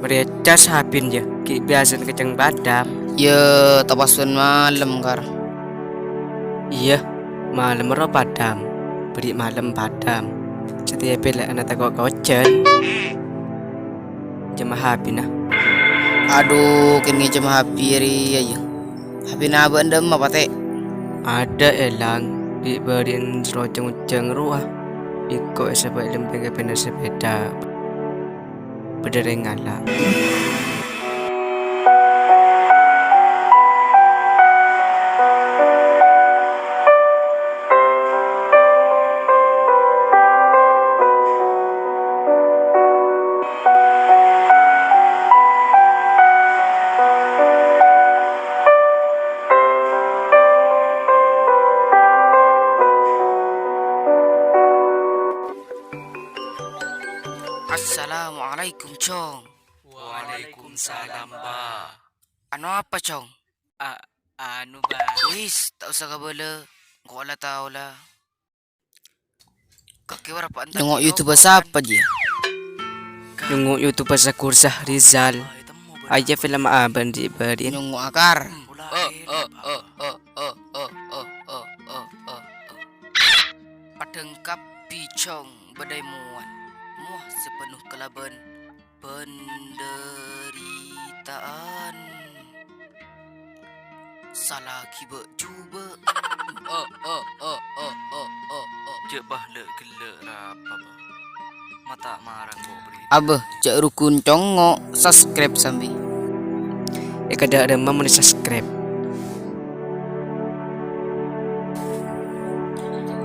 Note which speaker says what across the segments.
Speaker 1: Mereka sapin ya, ki biasa keceng badam.
Speaker 2: Ya tapasun malam kar.
Speaker 1: Iya, malam ro padam. Beri malam padam. Setiap pila anak takut kocen. Cuma hapin nah.
Speaker 2: Aduh kini cuma hapiri aja. Hapi naba endem apa teh?
Speaker 1: Ada elang diberiin seroceng-uceng ruah. Iko sebab lembeng ke sepeda. Berdering ala.
Speaker 2: Assalamualaikum Cong.
Speaker 3: Waalaikumsalam, Ba.
Speaker 2: Ano apa Cong?
Speaker 1: Anu ba?
Speaker 2: Wis tak usah kabala. Kau lah tahu lah. Kaki warap antar. Nengok YouTube siapa dia?
Speaker 1: Nunggu YouTube sa kursah Rizal. Aja film aban diberiin.
Speaker 2: Nengok akar. Padengkap Picong badai muan. Muah sepenuh kelaban penderitaan. Salah kiba cuba.
Speaker 3: Jebah le gele rapa ba. Mata marang go beri.
Speaker 2: Abah cak rukun congo subscribe sambil.
Speaker 1: Kada ada mau subscribe.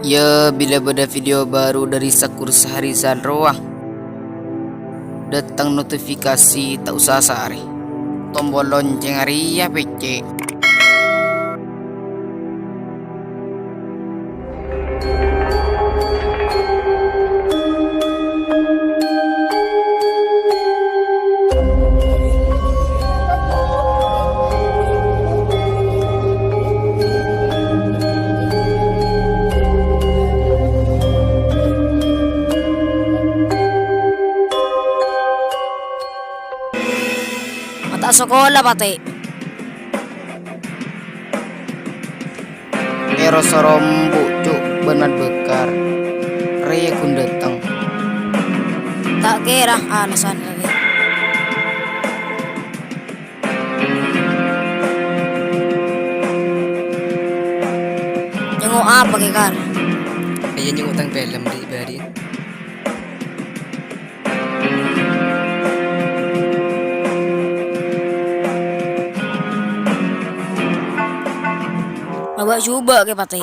Speaker 2: Ya bila ada video baru dari Sakur Seharisan Roah, datang notifikasi tak usah sehari. Tombol lonceng hari ya PC.
Speaker 4: Mata sekolah pate.
Speaker 2: Ero sorombu cuk benar bekar. Raya kun datang.
Speaker 4: Tak kira alasan lagi. Jenguk apa kekar?
Speaker 1: Ayan yung utang film diberiin.
Speaker 4: Bawa coba ke pate.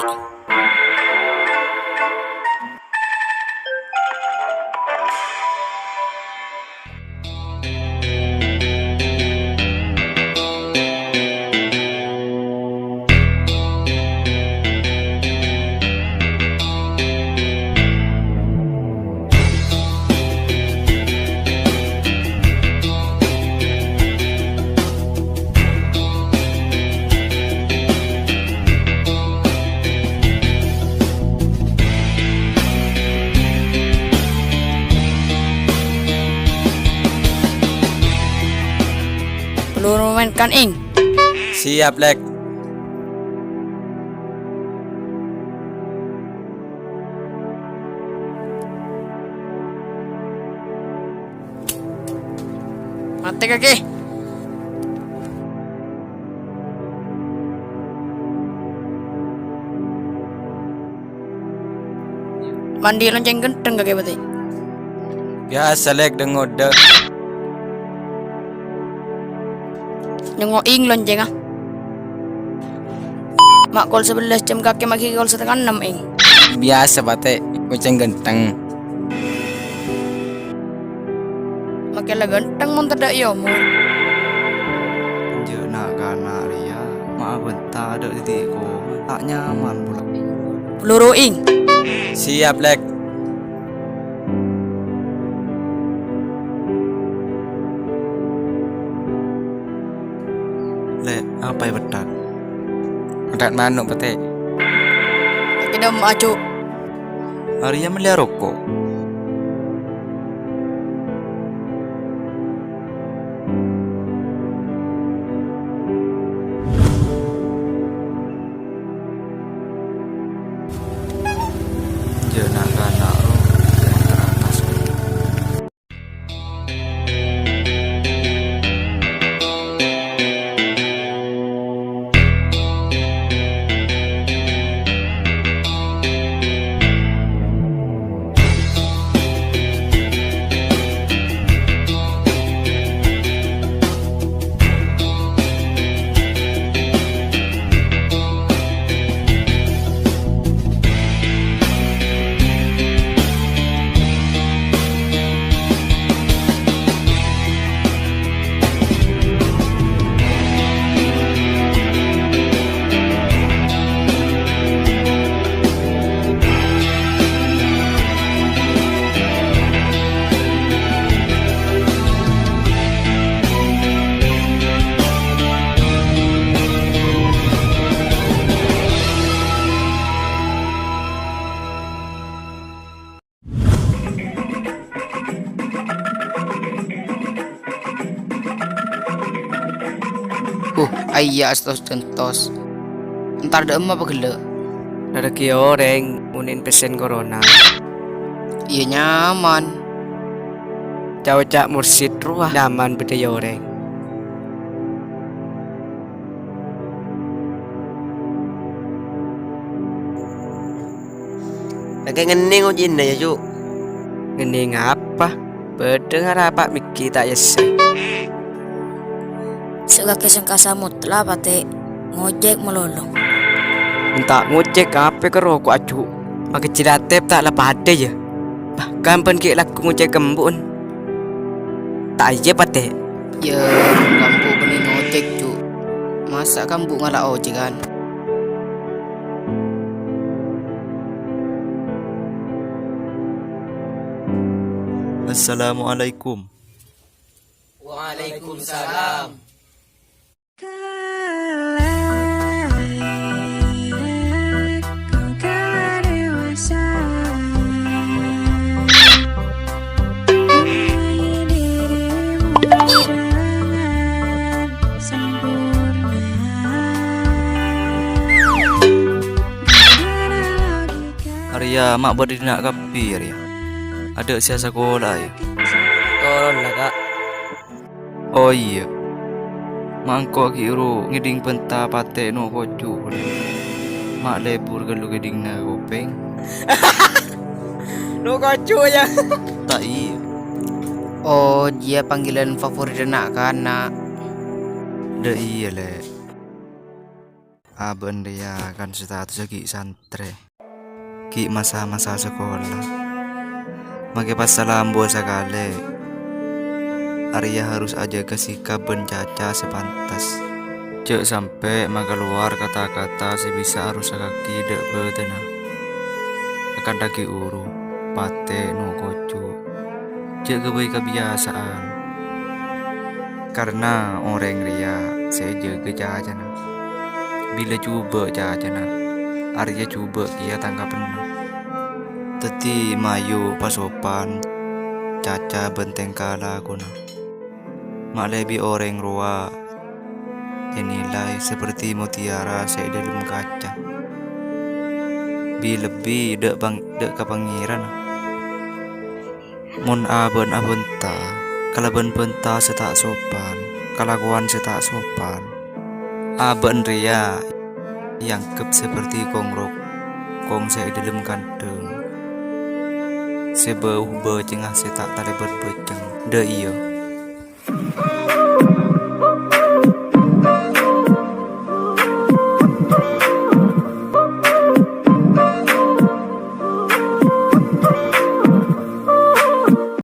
Speaker 4: Peluru mainkan ing.
Speaker 3: Siap, Lek.
Speaker 2: Mati kaki.
Speaker 4: Mandi lonceng genteng kaki pate.
Speaker 3: Biasa, Lek, dengar dah.
Speaker 4: Jenguk ing lonceng ah. Mak kol 11 jam kaki maki kol 1/6 ing.
Speaker 3: Biasa, Bate. Kucing genteng.
Speaker 4: Makin lah genteng mun tidak yo mu.
Speaker 3: Je nak kana ria. Maaf bentar ada titik ko. Tak nyaman pula.
Speaker 4: Peluru ing.
Speaker 3: Siap, Lek. Lek, apa yang betat? Betat manuk, Bate.
Speaker 4: Kita maju.
Speaker 3: Arya melihara rokok. Dek nak kanak ro yang teratas.
Speaker 2: Ayah astos centos. Entar ada emak apa gele?
Speaker 1: Rezeki orang unin pesen corona.
Speaker 2: Iya nyaman.
Speaker 1: Cak mursid ruah nyaman beda orang.
Speaker 5: Lagi ngening ujin ya Cuk.
Speaker 1: Ini ngapa? Berdengar apa Miki tak yese.
Speaker 4: Suka kesengka samut lah pate ngojek melolong.
Speaker 1: Entah ngojek apa ke rokok acu. Maka cilatep tak lepas ada ya. Bahkan pergi laku ngojek kembun. Tak aja pate.
Speaker 2: Ya kampu bening ojek Cuk. Masa kampu ngalah ojek kan?
Speaker 3: Assalamualaikum.
Speaker 2: Waalaikumsalam.
Speaker 3: Arya mak berdiri nak kapi Arya. Ada sia sekolah ya.
Speaker 1: Tolong lah kak.
Speaker 3: Oh iya. Mangkok kiro ngiding penta pate no kocu. Mak lebur gelu ngiding na kopeng.
Speaker 1: Lu kocu ya.
Speaker 3: Tak iya.
Speaker 2: Oh dia panggilan favorit anak kanak.
Speaker 3: Dah iya le. Aben dia kan status lagi santre. Ki masa-masa sekolah. Maka pas salam buat sekali Arya harus aja sikap bencaca sepantas. Cek sampai maka keluar kata-kata sebisa harus kaki dek betena. Akan daki uru pate no kocu. Cek kebaik kebiasaan. Karena orang Ria saya jaga jajana. Bila coba jajana Arya coba kia tanggapan. Teti mayu pasopan caca benteng kala guna. Mak lebih orang roa dinilai seperti mutiara saya dalam kaca. Bi lebih dek kepangiran. Mun aben ta kalaban benta setak sopan kalakuan setak sopan. Aben ria yang kep seperti kongrok kong saya dalam kandeng. Sebau cengah setak tali berbeceng. Da iya